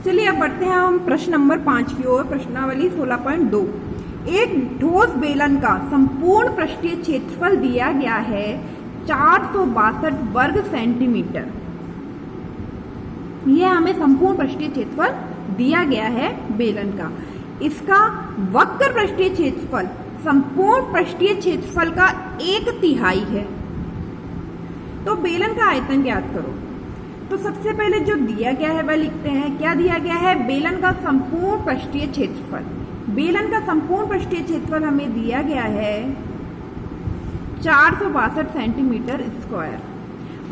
चलिए अब बढ़ते हैं हम प्रश्न नंबर 5 की ओर। प्रश्नावली 16.2। एक ठोस बेलन का संपूर्ण पृष्ठीय क्षेत्रफल दिया गया है 462 वर्ग सेंटीमीटर। यह हमें संपूर्ण पृष्ठीय क्षेत्रफल दिया गया है बेलन का। इसका वक्र पृष्ठीय क्षेत्रफल संपूर्ण पृष्ठीय क्षेत्रफल का 1/3 है। तो बेलन का आयतन ज्ञात करो। तो सबसे पहले जो दिया गया है वह लिखते हैं। क्या दिया गया है? बेलन का संपूर्ण पृष्ठीय क्षेत्रफल। बेलन का संपूर्ण पृष्ठीय क्षेत्रफल हमें दिया गया है 462 सेंटीमीटर स्क्वायर।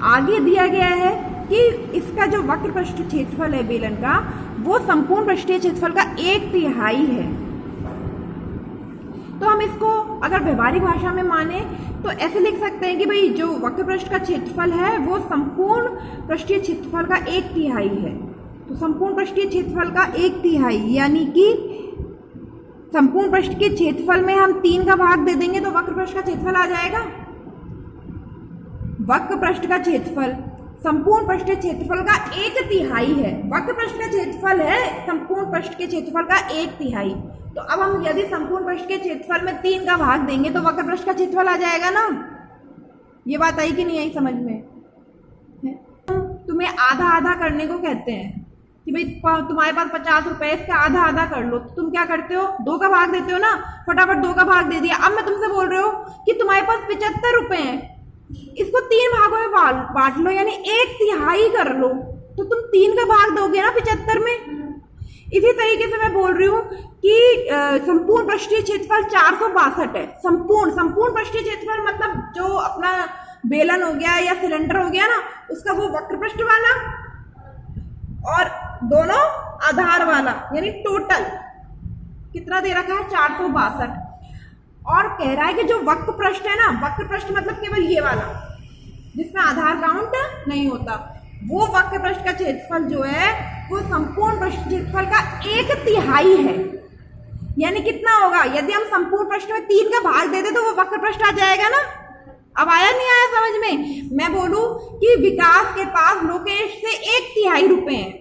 आगे दिया गया है कि इसका जो वक्र पृष्ठीय क्षेत्रफल है बेलन का, वो संपूर्ण पृष्ठीय क्षेत्रफल का 1/3 है। तो हम इसको अगर व्यवहारिक भाषा में माने तो ऐसे लिख सकते हैं कि भाई जो वक्र पृष्ठ का क्षेत्रफल है वो संपूर्ण पृष्ठीय क्षेत्रफल का 1/3 है। तो संपूर्ण पृष्ठीय क्षेत्रफल का 1/3 यानी कि संपूर्ण पृष्ठ के क्षेत्रफल में हम 3 का भाग दे देंगे तो वक्र पृष्ठ का क्षेत्रफल आ जाएगा। वक्र पृष्ठ का क्षेत्रफल संपूर्ण पृष्ठीय क्षेत्रफल का 1/3 है। वक्र पृष्ठ का क्षेत्रफल है संपूर्ण पृष्ठ के क्षेत्रफल का 1/3। तो अब हम यदि संपूर्ण पृष्ठ के क्षेत्रफल में 3 का भाग देंगे तो वक्र पृष्ठ का क्षेत्रफल आ जाएगा ना। ये बात आई कि नहीं आई समझ में? तुम्हें आधा आधा करने को कहते हैं कि भाई तुम्हारे पास 50 रुपए, इसका आधा आधा कर लो। तो तुम क्या करते हो? 2 का भाग देते हो ना। फटाफट 2 का भाग दे दिया। अब मैं तुमसे बोल रही हूँ कि तुम्हारे पास 75 रुपए हैं, इसको 3 भागों में बांट लो यानी 1/3 कर लो। तो तुम 3 का भाग दोगे ना 75 में। इसी तरीके से मैं बोल रही हूँ कि संपूर्ण पृष्ठीय क्षेत्रफल 462 है। संपूर्ण पृष्ठीय क्षेत्रफल मतलब जो अपना बेलन हो गया या सिलेंडर हो गया ना, उसका वो वक्र पृष्ठ वाला और दोनों आधार वाला, यानी टोटल कितना दे रखा है? 462। और कह रहा है कि जो वक्र पृष्ठ है ना, वक्र पृष्ठ मतलब केवल ये वाला जिसमें आधार काउंट नहीं होता, वो वक्र पृष्ठ का क्षेत्रफल जो है वो संपूर्ण पृष्ठ क्षेत्रफल का 1/3 है। यानी कितना होगा? यदि हम संपूर्ण पृष्ठ में 3 का भाग दे दे तो वो वक्र पृष्ठ आ जाएगा ना। अब आया नहीं आया समझ में? मैं बोलूं कि विकास के पास लोकेश से 1/3 रुपए हैं,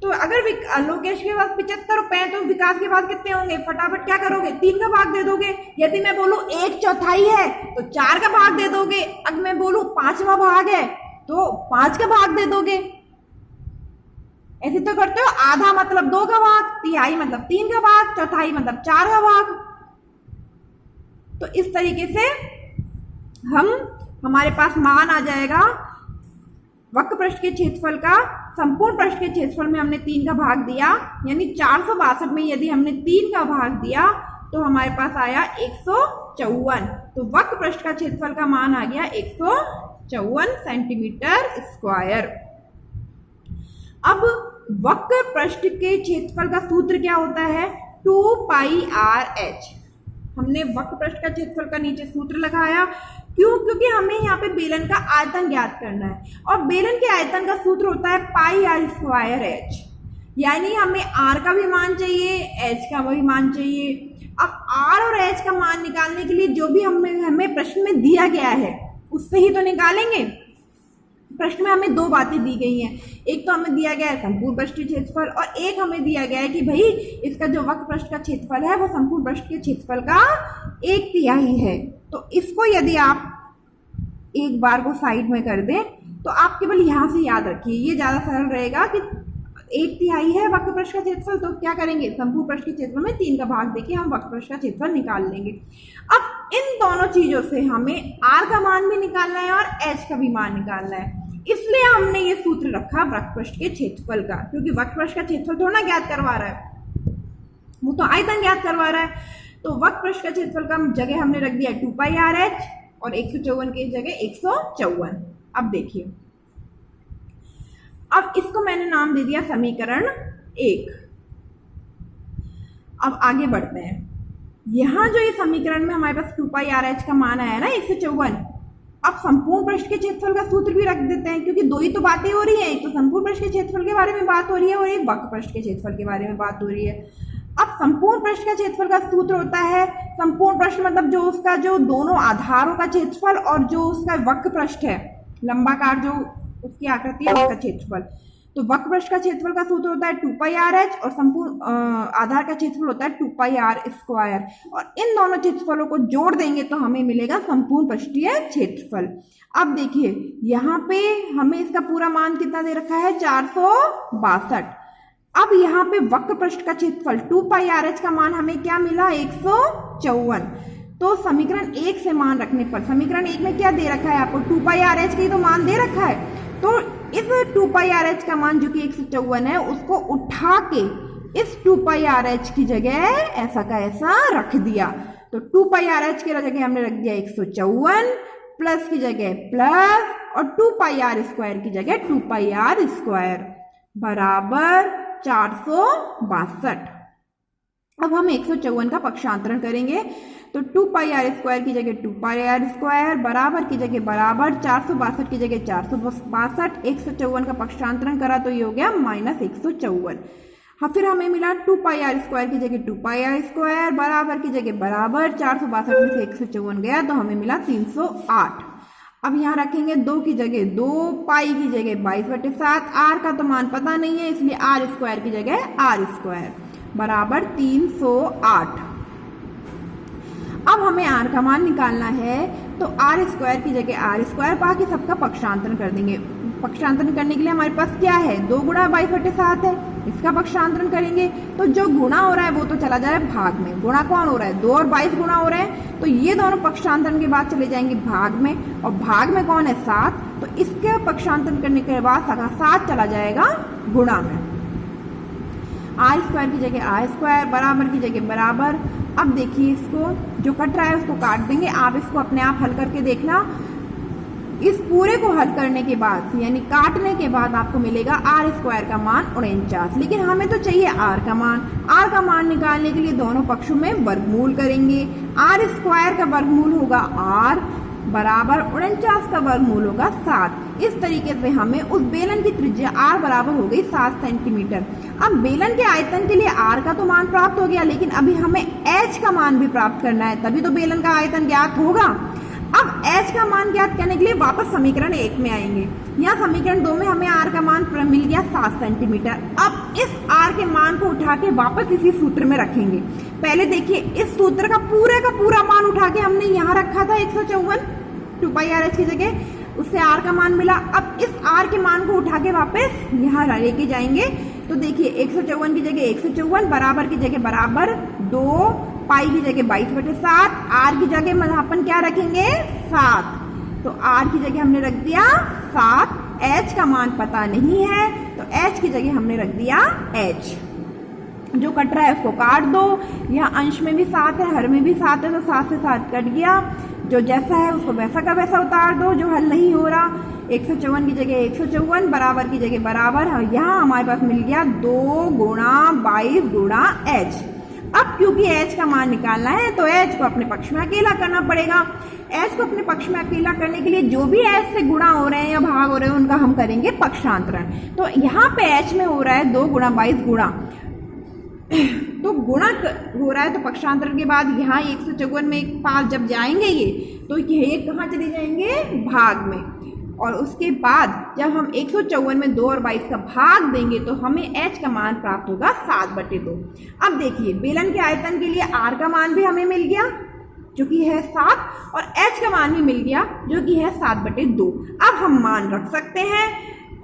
तो अगर लोकेश के पास 75 रुपए हैं तो विकास के पास कितने होंगे? फटाफट क्या करोगे? 3 का भाग दे दोगे। यदि मैं बोलूं 1/4 है तो 4 का भाग दे दोगे। अगर मैं बोलूं 5वां भाग है तो 5 का भाग दे दोगे। ऐसे तो करते हो। आधा मतलब 2 का भाग, तिहाई मतलब 3 का भाग, चौथाई मतलब 4 का भाग। तो इस तरीके से हमारे पास मान आ जाएगा वक्र पृष्ठ के क्षेत्रफल का। संपूर्ण पृष्ठ के क्षेत्रफल में हमने 3 का भाग दिया, यानी 462 में यदि हमने 3 का भाग दिया तो हमारे पास आया 154। तो वक्र पृष्ठ का क्षेत्रफल का मान आ गया 154 सेंटीमीटर स्क्वायर। अब वक्र पृष्ठ के क्षेत्रफल का सूत्र क्या होता है? 2πr/h। हमने वक्र पृष्ठ का क्षेत्रफल का नीचे सूत्र लगाया। क्यों? क्योंकि हमें यहाँ पे बेलन का आयतन ज्ञात करना है और बेलन के आयतन का सूत्र होता है πr²h। यानी हमें r का भी मान चाहिए, h का भी मान चाहिए। अब r और h का मान निकालने के लिए जो भी हमें प्रश्न में दिया गया है उससे ही तो निकालेंगे। प्रश्न में हमें 2 बातें दी गई हैं। एक तो हमें दिया गया है संपूर्ण पृष्ठीय क्षेत्रफल और एक हमें दिया गया है कि भाई इसका जो वक्र पृष्ठ का क्षेत्रफल है वो संपूर्ण पृष्ठ के क्षेत्रफल का 1/3 है। तो इसको यदि आप एक बार को साइड में कर दें तो आप केवल यहाँ से याद रखिए, ये ज़्यादा सरल रहेगा कि 1/3 है वक्र पृष्ठ का क्षेत्रफल। तो क्या करेंगे? संपूर्ण पृष्ठ के क्षेत्रफल में 3 का भाग देके हम वक्र पृष्ठ का क्षेत्रफल निकाल लेंगे। अब इन दोनों चीजों से हमें r का मान भी निकालना है और h का भी मान निकालना है। इसलिए हमने ये सूत्र रखा वक्र पृष्ठ के क्षेत्रफल का, क्योंकि वक्र पृष्ठ का क्षेत्रफल थोड़ा ना ज्ञात करवा रहा है, वो तो आयतन ज्ञात करवा रहा है। तो वक्र पृष्ठ का क्षेत्रफल का जगह हमने रख दिया 2πr/h और 154 की जगह 154। अब देखिए, अब इसको मैंने नाम दे दिया समीकरण 1। अब आगे बढ़ते हैं। यहां जो ये समीकरण में हमारे पास 2πr/h का मान आया ना 154। अब संपूर्ण पृष्ठ के क्षेत्रफल का सूत्र भी रख देते हैं, क्योंकि 2 ही तो बातें हो रही हैं। एक तो संपूर्ण पृष्ठ के क्षेत्रफल के बारे में बात हो रही है और एक वक्र पृष्ठ के क्षेत्रफल के बारे में बात हो रही है। अब संपूर्ण पृष्ठ का क्षेत्रफल का सूत्र होता है, संपूर्ण पृष्ठ मतलब जो उसका जो दोनों आधारों का क्षेत्रफल और जो उसका वक्र पृष्ठ है, लंबाकार जो उसकी आकृति है उसका क्षेत्रफल। तो वक्र पृष्ठ का क्षेत्रफल का सूत्र होता है 2πr(h) और संपूर्ण आधार का क्षेत्रफल होता है 2πr²। और इन दोनों क्षेत्रफलों को जोड़ देंगे तो हमें मिलेगा संपूर्ण पृष्ठीय क्षेत्रफल। अब देखिए यहाँ पे हमें इसका पूरा मान कितना दे रखा है 462। अब यहाँ पे वक्र पृष्ठ का क्षेत्रफल 2πr(h) का मान हमें क्या मिला 154। तो समीकरण 1 से मान रखने पर, समीकरण 1 में क्या दे रखा है आपको 2πr(h) का ही तो मान दे रखा है। तो इस 2πr(h) का मान जो कि 154 है उसको उठा के इस 2πr(h) की जगह ऐसा का ऐसा रख दिया। तो 2πr(h) की जगह हमने रख दिया 154, प्लस की जगह प्लस और 2πr² की जगह 2πr² बराबर 462। अब हम 154 का पक्षांतरण करेंगे तो 2πr² की जगह 2πr² बराबर की जगह बराबर 462 की जगह 462। 154 का पक्षांतरण करा तो ये हो गया -154। हाँ, फिर हमें मिला 2πr² की जगह 2πr² बराबर की जगह बराबर 462 में से 154 गया तो हमें मिला 308। अब यहाँ रखेंगे 2 की जगह 2, पाई की जगह 22/7, आर का तो मान पता नहीं है इसलिए r² की जगह r² बराबर 308। अब हमें r का मान निकालना है तो r² की जगह r², बाकी सबका पक्षांतरण कर देंगे। पक्षांतरण करने के लिए हमारे पास क्या है 2 गुणा 22/7 है, इसका पक्षांतरण करेंगे तो जो गुणा हो रहा है वो तो चला जा रहा है भाग में। गुणा कौन हो रहा है 2 और 22 गुणा हो रहे हैं तो ये दोनों पक्षांतरण के बाद चले जाएंगे भाग में, और भाग में कौन है 7, तो इसके पक्षांतरण करने के बाद 7 चला जाएगा गुणा में। r² की जगह r² बराबर की जगह बराबर। अब देखिए इसको जो कट रहा है उसको काट देंगे। आप इसको अपने आप हल करके देखना। इस पूरे को हल करने के बाद यानी काटने के बाद आपको मिलेगा r² का मान 49। लेकिन हमें तो चाहिए r का मान। r का मान निकालने के लिए दोनों पक्षों में वर्गमूल करेंगे। r² का वर्गमूल होगा r बराबर 49 का वर्गमूल होगा 7। इस तरीके से हमें उस बेलन की त्रिज्या r बराबर हो गई 7 सेंटीमीटर। अब बेलन के आयतन के लिए r का तो मान प्राप्त हो गया, लेकिन अभी हमें h का मान भी प्राप्त करना है, तभी तो बेलन का आयतन ज्ञात होगा। अब h का मान ज्ञात करने के लिए वापस समीकरण 1 में आएंगे। यहाँ समीकरण 2 में हमें r का मान मिल गया 7 सेंटीमीटर। अब इस r के मान को उठा के वापस इसी सूत्र में रखेंगे। पहले देखिए इस सूत्र का पूरा मान उठा के हमने यहाँ रखा था 154 2πr(h) की जगह, उससे r का मान मिला। अब इस r के मान को उठा के वापस यहाँ लेके जाएंगे तो देखिए 154 की जगह 154 बराबर की जगह बराबर 2, पाई की जगह 22/7, r की जगह अपन क्या रखेंगे 7, तो r की जगह हमने रख दिया 7। h का मान पता नहीं है तो h की जगह हमने रख दिया h। जो कट रहा है उसको काट दो। यहाँ अंश में भी 7 है, हर में भी 7 है तो 7 से 7 कट गया। जो जैसा है उसको वैसा का वैसा उतार दो। जो हल नहीं हो रहा 154 की जगह 154 बराबर की जगह बराबर, यहाँ हमारे पास मिल गया 2 गुणा 22 गुणा h। अब क्योंकि h का मान निकालना है तो h को अपने पक्ष में अकेला करना पड़ेगा। h को अपने पक्ष में अकेला करने के लिए जो भी h से गुणा हो रहे हैं या भाग हो रहे हैं उनका हम करेंगे पक्षांतरण। तो यहाँ पे h में हो रहा है 2 गुणा 22 गुणा, तो गुणा हो रहा है तो पक्षांतरण के बाद यहाँ 154 में एक पास जब जाएंगे ये तो ये कहाँ चले जाएंगे भाग में, और उसके बाद जब हम 154 में 2 और 22 का भाग देंगे तो हमें h का मान प्राप्त होगा 7/2। अब देखिए बेलन के आयतन के लिए r का मान भी हमें मिल गया जो कि है 7 और h का मान भी मिल गया जो कि है 7/2। अब हम मान रख सकते हैं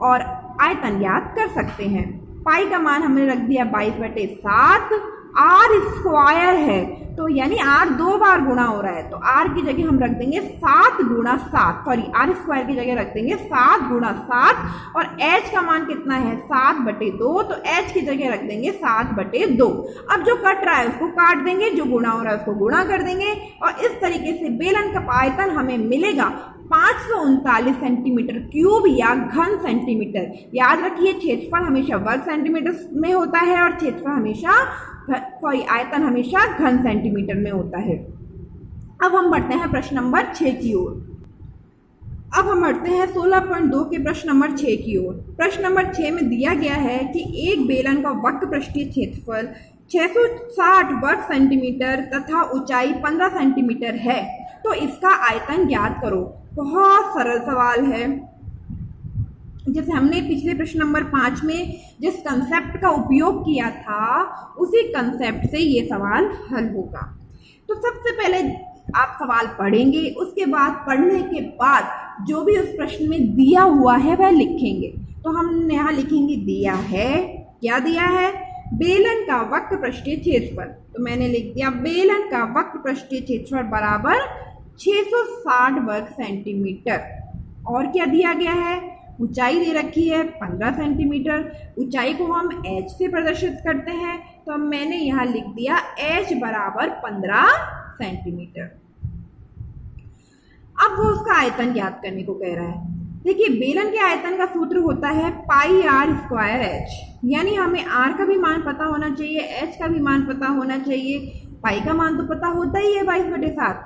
और आयतन ज्ञात कर सकते हैं। पाई का मान हमने रख दिया 22/7, r² है तो यानी r 2 बार गुणा हो रहा है तो r की जगह हम रख देंगे 7 गुणा 7, सॉरी r² की जगह रख देंगे 7 गुणा 7, और h का मान कितना है 7/2 तो h की जगह रख देंगे 7/2। अब जो कट रहा है उसको काट देंगे, जो गुणा हो रहा है उसको गुणा कर देंगे, और इस तरीके से बेलन का आयतन हमें मिलेगा 539 सेंटीमीटर क्यूब या घन सेंटीमीटर। याद रखिए क्षेत्रफल हमेशा वर्ग सेंटीमीटर में होता है और क्षेत्रफल हमेशा आयतन हमेशा घन सेंटीमीटर में होता है। अब हम बढ़ते हैं प्रश्न नंबर 6 की ओर। अब हम बढ़ते हैं 16.2 के प्रश्न नंबर 6 की ओर। प्रश्न नंबर 6 में दिया गया है कि एक बेलन का वक्र पृष्ठीय क्षेत्रफल 660 वर्ग सेंटीमीटर तथा ऊंचाई 15 सेंटीमीटर है, तो इसका आयतन ज्ञात करो। बहुत सरल सवाल है, जैसे हमने पिछले प्रश्न नंबर 5 में जिस कंसेप्ट का उपयोग किया था उसी कंसेप्ट से ये सवाल हल होगा। तो सबसे पहले आप सवाल पढ़ेंगे, उसके बाद पढ़ने के बाद जो भी उस प्रश्न में दिया हुआ है वह लिखेंगे। तो हम यहाँ लिखेंगे दिया है, क्या दिया है, बेलन का वक्र पृष्ठीय क्षेत्रफल। तो मैंने लिख दिया बेलन का वक्र पृष्ठीय क्षेत्रफल बराबर 660 वर्ग सेंटीमीटर। और क्या दिया गया है, ऊंचाई दे रखी है 15 सेंटीमीटर। ऊंचाई को हम h से प्रदर्शित करते हैं, तो मैंने यहाँ लिख दिया h बराबर 15 सेंटीमीटर। अब वो उसका आयतन ज्ञात करने को कह रहा है। देखिए बेलन के आयतन का सूत्र होता है पाई आर स्क्वायर एच, यानी हमें आर का भी मान पता होना चाहिए, एच का भी मान पता होना चाहिए। पाई का मान तो पता होता ही है 22/7,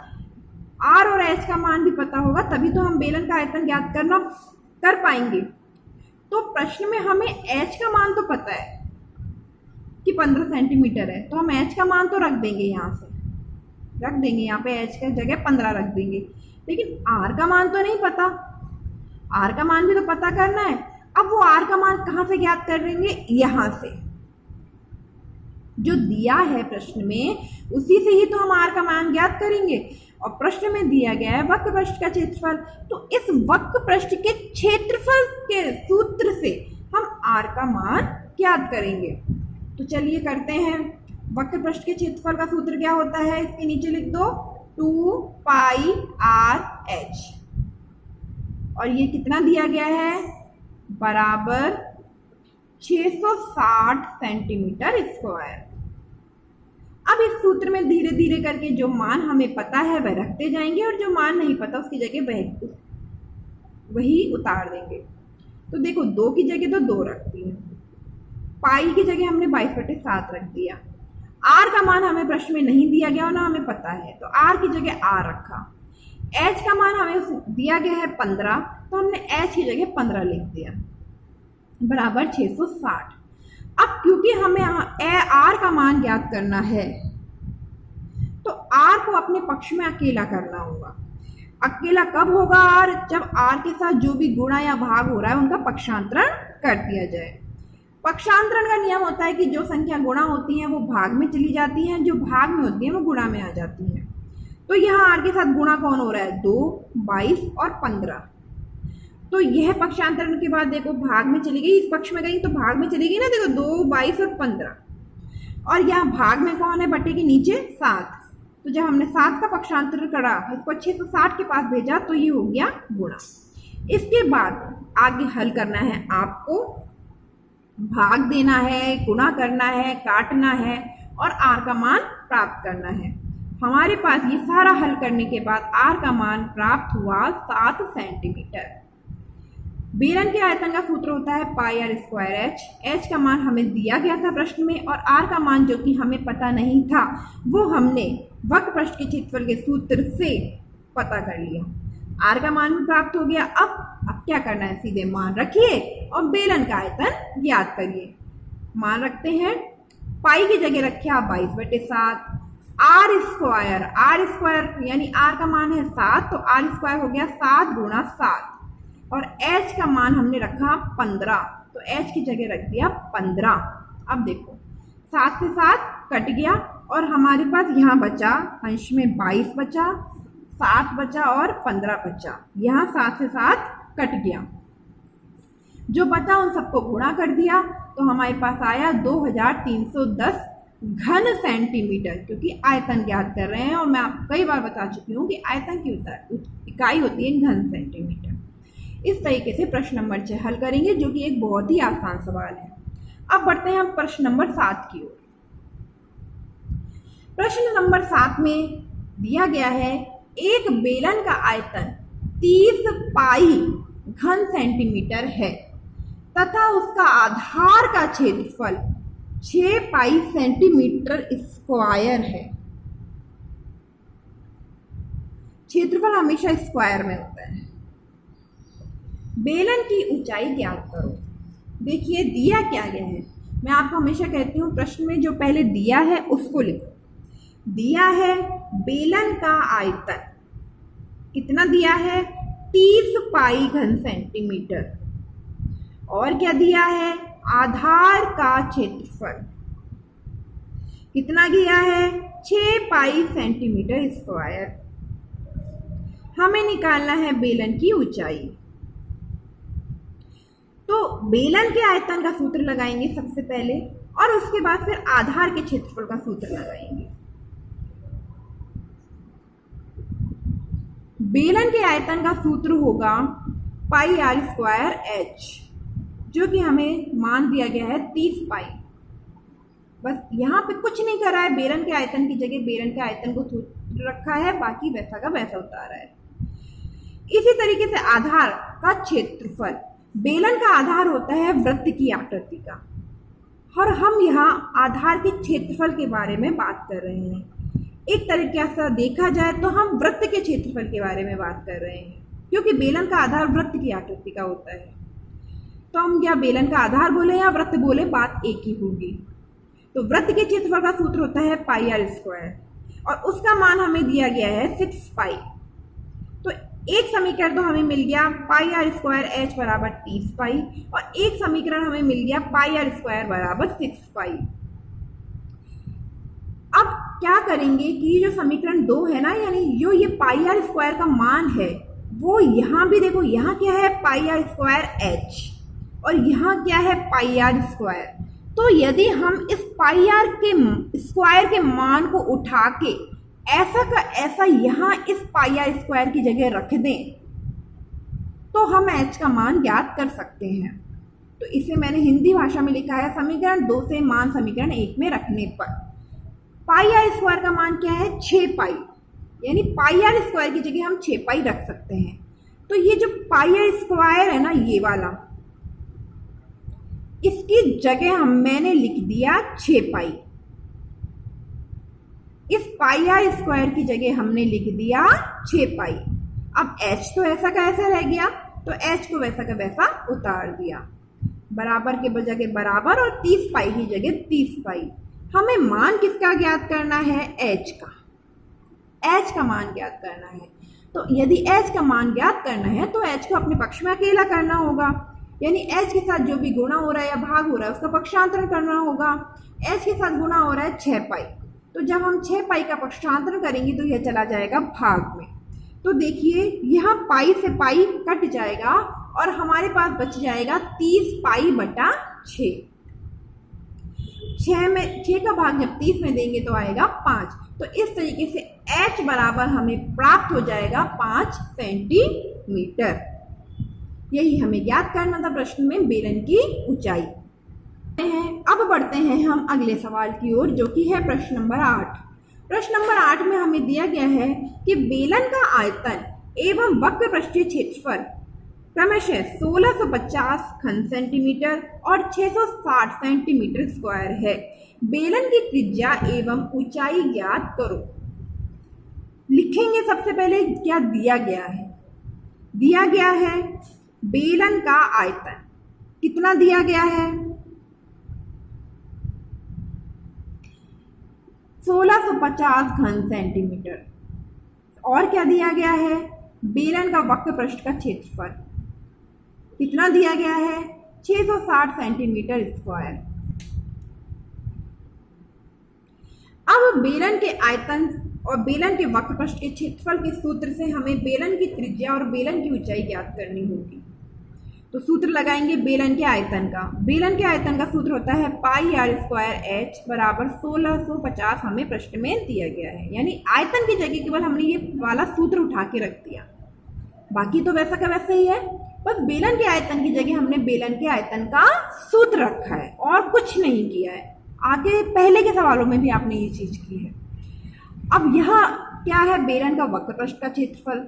आर और एच का मान भी पता होगा, तभी तो हम बेलन का आयतन ज्ञात कर पाएंगे। तो प्रश्न में हमें एच का मान तो पता है कि 15 सेंटीमीटर है, तो हम एच का मान तो रख देंगे, यहाँ से रख देंगे, यहाँ पे एच की जगह 15 रख देंगे। लेकिन आर का मान तो नहीं पता, आर का मान भी तो पता करना है। अब वो आर का मान कहाँ से ज्ञात कर लेंगे, यहाँ से जो दिया है प्रश्न में उसी से ही तो हम आर का मान ज्ञात करेंगे। और प्रश्न में दिया गया है वक्र पृष्ठ का क्षेत्रफल, तो इस वक्र पृष्ठ के क्षेत्रफल के सूत्र से हम आर का मान ज्ञात करेंगे। तो चलिए करते हैं। वक्र पृष्ठ के क्षेत्रफल का सूत्र क्या होता है, इसके नीचे लिख दो 2 पाई आर एच, और ये कितना दिया गया है, बराबर 660 सेंटीमीटर स्क्वायर। अब इस सूत्र में धीरे धीरे करके जो मान हमें पता है वह रखते जाएंगे, और जो मान नहीं पता उसकी जगह वही उतार देंगे। तो देखो 2 की जगह तो 2 रख दिए, पाई की जगह हमने 22/7 रख दिया। आर का मान हमें प्रश्न में नहीं दिया गया और ना हमें पता है, तो आर की जगह आर रखा। एच का मान हमें दिया गया है 15, तो हमने एच की जगह 15 लिख दिया, बराबर 660। अब क्योंकि हमें आर का मान ज्ञात करना है, तो आर को अपने पक्ष में अकेला करना होगा। अकेला कब होगा आर, जब आर के साथ जो भी गुणा या भाग हो रहा है उनका पक्षांतरण कर दिया जाए। पक्षांतरण का नियम होता है कि जो संख्या गुणा होती है वो भाग में चली जाती है, जो भाग में होती है वो गुणा में आ जाती है। तो यहाँ आर के साथ गुणा कौन हो रहा है, 2, 22 और 15। तो यह पक्षांतरण के बाद देखो भाग में चली गई, इस पक्ष में गई तो भाग में चली गई ना, देखो 2, 22 और 15, और यहाँ भाग में कौन है, बटे के नीचे 7। तो जब हमने 7 का पक्षांतरण करा, इसको 660 के पास भेजा, तो ये हो गया गुणा। इसके बाद आगे हल करना है, आपको भाग देना है, गुणा करना है, काटना है और आर का मान प्राप्त करना है। हमारे पास ये सारा हल करने के बाद आर का मान प्राप्त हुआ 7 सेंटीमीटर। बेलन के आयतन का सूत्र होता है पाई आर स्क्वायर एच। एच का मान हमें दिया गया था प्रश्न में, और आर का मान जो कि हमें पता नहीं था वो हमने वक्र पृष्ठ के क्षेत्रफल के सूत्र से पता कर लिया। आर का मान भी प्राप्त हो गया। अब क्या करना है, सीधे मान रखिए और बेलन का आयतन ज्ञात करिए। मान रखते हैं, पाई की जगह रखिए आप 22/7। आर स्क्वायर यानी आर का मान है 7, तो आर स्क्वायर हो गया 7 गुणा 7, और एच का मान हमने रखा 15, तो एच की जगह रख दिया 15। अब देखो 7 से 7 कट गया और हमारे पास यहाँ बचा, अंश में 22 बचा, 7 बचा और 15 बचा। यहाँ 7 से 7 कट गया, जो बचा उन सबको गुणा कर दिया, तो हमारे पास आया 2310 घन सेंटीमीटर, क्योंकि आयतन ज्ञात कर रहे हैं और मैं आपको कई बार बता चुकी हूँ कि आयतन की इकाई होती है घन सेंटीमीटर। इस तरीके से प्रश्न नंबर 6 हल करेंगे, जो कि एक बहुत ही आसान सवाल है। अब बढ़ते हैं हम प्रश्न नंबर 7 की ओर। प्रश्न नंबर 7 में दिया गया है एक बेलन का आयतन 30 पाई घन सेंटीमीटर है तथा उसका आधार का क्षेत्रफल 6 पाई सेंटीमीटर स्क्वायर है। क्षेत्रफल हमेशा स्क्वायर में होता है। बेलन की ऊंचाई ज्ञात करो। देखिए दिया क्या गया है, मैं आपको हमेशा कहती हूँ प्रश्न में जो पहले दिया है उसको लिखो। दिया है बेलन का आयतन, कितना दिया है, 30 पाई घन सेंटीमीटर। और क्या दिया है, आधार का क्षेत्रफल कितना दिया है, 6 पाई सेंटीमीटर स्क्वायर। हमें निकालना है बेलन की ऊंचाई। तो बेलन के आयतन का सूत्र लगाएंगे सबसे पहले और उसके बाद फिर आधार के क्षेत्रफल का सूत्र लगाएंगे। बेलन के आयतन का सूत्र होगा पाई आर स्क्वायर एच, जो कि हमें मान दिया गया है 30 पाई। बस यहाँ पे कुछ नहीं करा है, बेलन के आयतन की जगह बेलन के आयतन को सूत्र रखा है, बाकी वैसा का वैसा उतारा है। इसी तरीके से आधार का क्षेत्रफल, बेलन का आधार होता है वृत्त की आकृति का, और हम यहाँ आधार के क्षेत्रफल के बारे में बात कर रहे हैं। एक तरीके से देखा जाए तो हम वृत्त के क्षेत्रफल के बारे में बात कर रहे हैं, क्योंकि बेलन का आधार वृत्त की आकृति का होता है। तो हम या बेलन का आधार बोले या वृत्त बोले, बात एक ही होगी। तो वृत्त के क्षेत्रफल का सूत्र होता है पाई आर स्क्वायर, और उसका मान हमें दिया गया है 6 पाई। तो एक समीकरण तो हमें मिल गया पाई आर स्क्वायर एच बराबर 30 पाई, और एक समीकरण हमें मिल गया पाई आर स्क्वायर बराबर 6 पाई। अब क्या करेंगे कि जो समीकरण 2 है ना, यानी जो ये पाई आर स्क्वायर का मान है, वो यहाँ भी देखो, यहाँ क्या है पाई आर स्क्वायर एच और यहाँ क्या है पाई आर स्क्वायर। तो यदि हम इस पाई आर के स्क्वायर के मान को उठा के ऐसा का ऐसा यहाँ इस पाई आर स्क्वायर की जगह रख दें, तो हम एच का मान ज्ञात कर सकते हैं। तो इसे मैंने हिंदी भाषा में लिखा है, समीकरण 2 से मान समीकरण 1 में रखने पर पाई आर स्क्वायर का मान क्या है, 6 पाई, यानी पाई आर स्क्वायर की जगह हम 6 पाई रख सकते हैं। तो ये जो पाई आर स्क्वायर है ना, ये वाला, इसकी जगह मैंने लिख दिया 6 पाई। इस पाई आर स्क्वायर की जगह हमने लिख दिया 6 पाई। अब h तो ऐसा का ऐसा रह गया, तो h को वैसा का वैसा उतार दिया, बराबर के जगह बराबर और 30 पाई की जगह 30 पाई। हमें मान किसका ज्ञात करना है, h का। h का मान ज्ञात करना है। तो यदि h का मान ज्ञात करना है तो h को अपने पक्ष में अकेला करना होगा, यानी h के साथ जो भी गुणा हो रहा है या भाग हो रहा है उसका पक्षांतरण करना होगा। h के साथ गुणा हो रहा है 6 पाई, तो जब हम 6 पाई का पक्षांतरण करेंगे तो यह चला जाएगा भाग में। तो देखिए यहाँ पाई से पाई कट जाएगा और हमारे पास बच जाएगा 30 पाई बटा 6। 6 का भाग जब 30 में देंगे तो आएगा 5। तो इस तरीके से h बराबर हमें प्राप्त हो जाएगा 5 सेंटीमीटर। यही हमें ज्ञात करना था प्रश्न में बेलन की ऊंचाई। अब बढ़ते हैं हम अगले सवाल की ओर, जो कि है प्रश्न नंबर 8। प्रश्न नंबर 8 में हमें दिया गया है कि बेलन का आयतन एवं वक्र पृष्ठीय क्षेत्रफल क्रमशः 1650 घन सेंटीमीटर और 660 सेंटीमीटर स्क्वायर है। बेलन की त्रिज्या एवं ऊंचाई ज्ञात करो। लिखेंगे सबसे पहले क्या दिया गया है। दिया गया है बेलन का आयतन कितना दिया गया है, 1650 घन सेंटीमीटर। और क्या दिया गया है, बेलन का वक्र पृष्ठ का क्षेत्रफल कितना दिया गया है, 660 सेंटीमीटर स्क्वायर। अब बेलन के आयतन और बेलन के वक्र पृष्ठ के क्षेत्रफल के सूत्र से हमें बेलन की त्रिज्या और बेलन की ऊंचाई ज्ञात करनी होगी। तो सूत्र लगाएंगे बेलन के आयतन का। बेलन के आयतन का सूत्र होता है पाई आर स्क्वायर एच बराबर 1650 हमें प्रश्न में दिया गया है, यानी आयतन की जगह केवल हमने ये वाला सूत्र उठा के रख दिया, बाकी तो वैसा का वैसा ही है। बस बेलन के आयतन की जगह हमने बेलन के आयतन का सूत्र रखा है और कुछ नहीं किया है। आगे पहले के सवालों में भी आपने ये चीज की है। अब यहाँ क्या है, बेलन का वक्र पृष्ठ का क्षेत्रफल,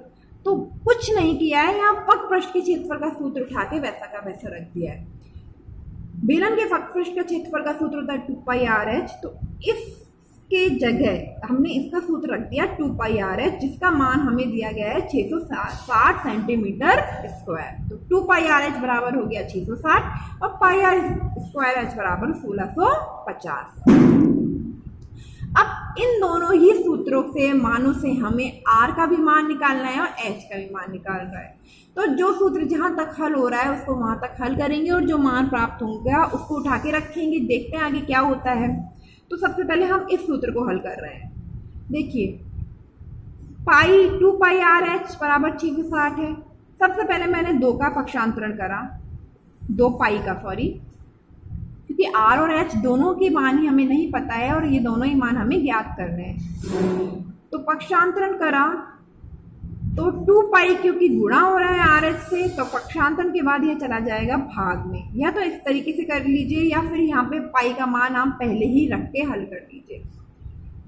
तो कुछ नहीं किया है, यहाँ वक्र पृष्ठ के क्षेत्रफल का सूत्र उठा के वैसा का वैसा रख दिया है। बेलन के वक्र पृष्ठ का क्षेत्रफल का सूत्र होता है 2 पाई आर एच, तो इसके जगह हमने इसका सूत्र रख दिया 2 पाई आर एच, जिसका मान हमें दिया गया है 660 सेंटीमीटर स्क्वायर। तो 2 पाई आर एच बराबर हो गया 660 और पाई आर स्क्वायर एच बराबर 1650। अब इन दोनों ही सूत्रों से मानों से हमें आर का भी मान निकालना है और एच का भी मान निकालना है। तो जो सूत्र जहाँ तक हल हो रहा है उसको वहाँ तक हल करेंगे और जो मान प्राप्त होगा उसको उठा के रखेंगे। देखते हैं आगे क्या होता है। तो सबसे पहले हम इस सूत्र को हल कर रहे हैं। देखिए पाई 2 पाई आर एच बराबर 660 है। सबसे पहले मैंने 2 का पक्षांतरण करा, 2 पाई का सॉरी, क्योंकि आर और एच दोनों के मान ही हमें नहीं पता है और ये दोनों ही मान हमें ज्ञात करने हैं। तो पक्षांतरण करा तो 2 पाई क्योंकि गुणा हो रहा है आर एच से, तो पक्षांतरण के बाद ये चला जाएगा भाग में। या तो इस तरीके से कर लीजिए या फिर यहाँ पे पाई का मान आप पहले ही रख के हल कर लीजिए।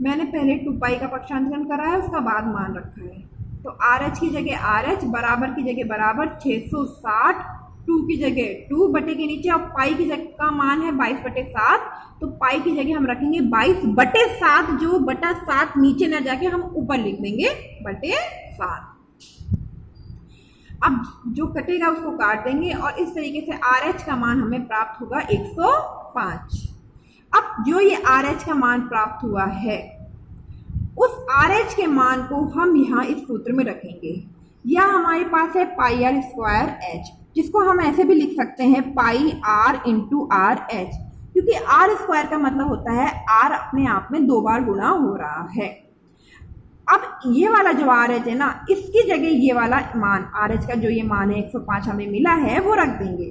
मैंने पहले 2 पाई का पक्षांतरण करा है, उसका बाद मान रखा है। तो आर एच की जगह आर एच, बराबर की जगह बराबर 660, 2 की जगह 2 बटे के नीचे, अब पाई की जगह का मान है 22/7, तो पाई की जगह हम रखेंगे 22/7, जो बटा 7 नीचे न जाके हम ऊपर लिख देंगे बटे 7। अब जो कटेगा उसको काट देंगे और इस तरीके से आर एच का मान हमें प्राप्त होगा 105। अब जो ये आर एच का मान प्राप्त हुआ है उस आर एच के मान को हम यहाँ इस सूत्र में रखेंगे। यह हमारे पास है पाई आर स्क्वायर एच, जिसको हम ऐसे भी लिख सकते हैं पाई आर इंटू आर एच, क्योंकि आर स्क्वायर का मतलब होता है आर अपने आप में 2 बार गुणा हो रहा है। अब ये वाला जो आर एच है ना, इसकी जगह ये वाला मान आर एच का जो ये मान है 105 हमें मिला है वो रख देंगे।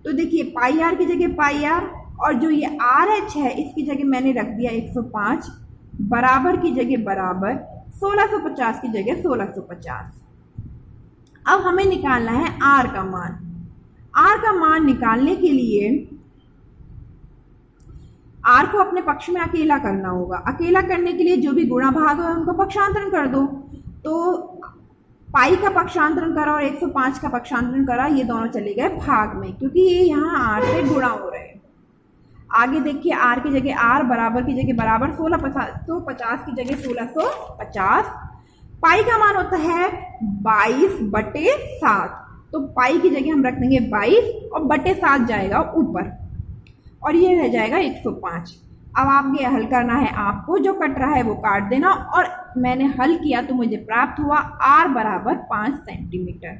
तो देखिए पाई आर की जगह पाई आर और जो ये आर एच है इसकी जगह मैंने रख दिया 105, बराबर की जगह बराबर, 1650 की जगह 1650। अब हमें निकालना है आर का मान। आर का मान निकालने के लिए आर को अपने पक्ष में अकेला करना होगा। अकेला करने के लिए जो भी गुणा भाग है उनको पक्षांतरण कर दो। तो पाई का पक्षांतरण करा और 105 का पक्षांतरण करा, ये दोनों चले गए भाग में, क्योंकि ये यहाँ आर से गुणा हो रहे हैं। आगे देखिए आर की जगह आर, बराबर की जगह बराबर, 1650 की जगह 1650। पाई का मान होता है 22/7, तो पाई की जगह हम रख देंगे 22 और बटे 7 जाएगा ऊपर और ये रह जाएगा 105। अब आपके हल करना है, आपको जो कट रहा है वो काट देना और मैंने हल किया तो मुझे प्राप्त हुआ आर बराबर 5 सेंटीमीटर।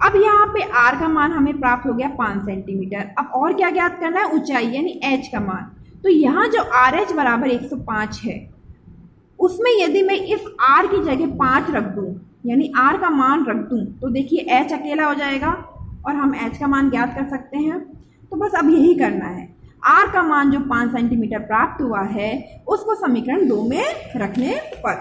अब यहाँ पे आर का मान हमें प्राप्त हो गया 5 सेंटीमीटर। अब और क्या ज्ञात करना है, ऊंचाई यानी एच का मान। तो यहाँ जो आर एच बराबर 105 है उसमें यदि मैं इस आर की जगह 5 रख दूं यानी आर का मान रख दूं तो देखिए एच अकेला हो जाएगा और हम एच का मान ज्ञात कर सकते हैं। तो बस अब यही करना है, आर का मान जो 5 सेंटीमीटर प्राप्त हुआ है उसको समीकरण 2 में रखने पर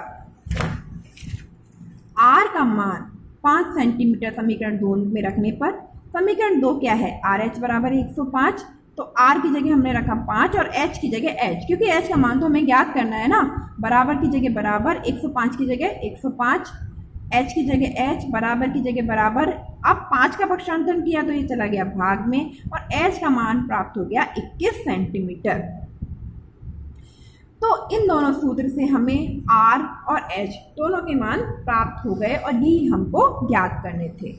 आर का मान 5 सेंटीमीटर समीकरण 2 में रखने पर, समीकरण 2 क्या है, आर एच बराबर 105, तो आर की जगह हमने रखा 5 और एच की जगह एच, क्योंकि एच का मान तो हमें ज्ञात करना है ना। बराबर की जगह बराबर, 105 की जगह 105, एच की जगह एच, बराबर की जगह बराबर। अब 5 का पक्षांतरण किया तो ये चला गया भाग में और एच का मान प्राप्त हो गया 21 सेंटीमीटर। तो इन दोनों सूत्र से हमें आर और एच दोनों के मान प्राप्त हो गए और यही हमको ज्ञात करने थे।